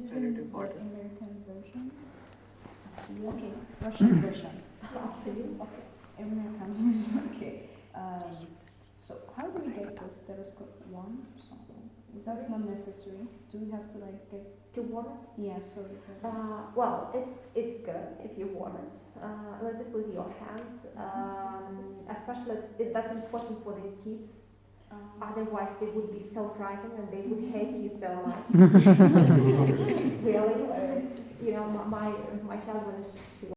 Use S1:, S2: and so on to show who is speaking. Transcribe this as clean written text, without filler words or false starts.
S1: Using the American version? Okay, Russian version. Okay, American version, okay. So how do we get the stethoscope one? So that's not necessary. Do we have to like get
S2: To warm it?
S1: yeah? So
S2: Well, it's good if you warm it a little bit with your hands. Especially that's important for the kids. Otherwise, they would be so frightened and they would hate you so much. Really, you know, my child when she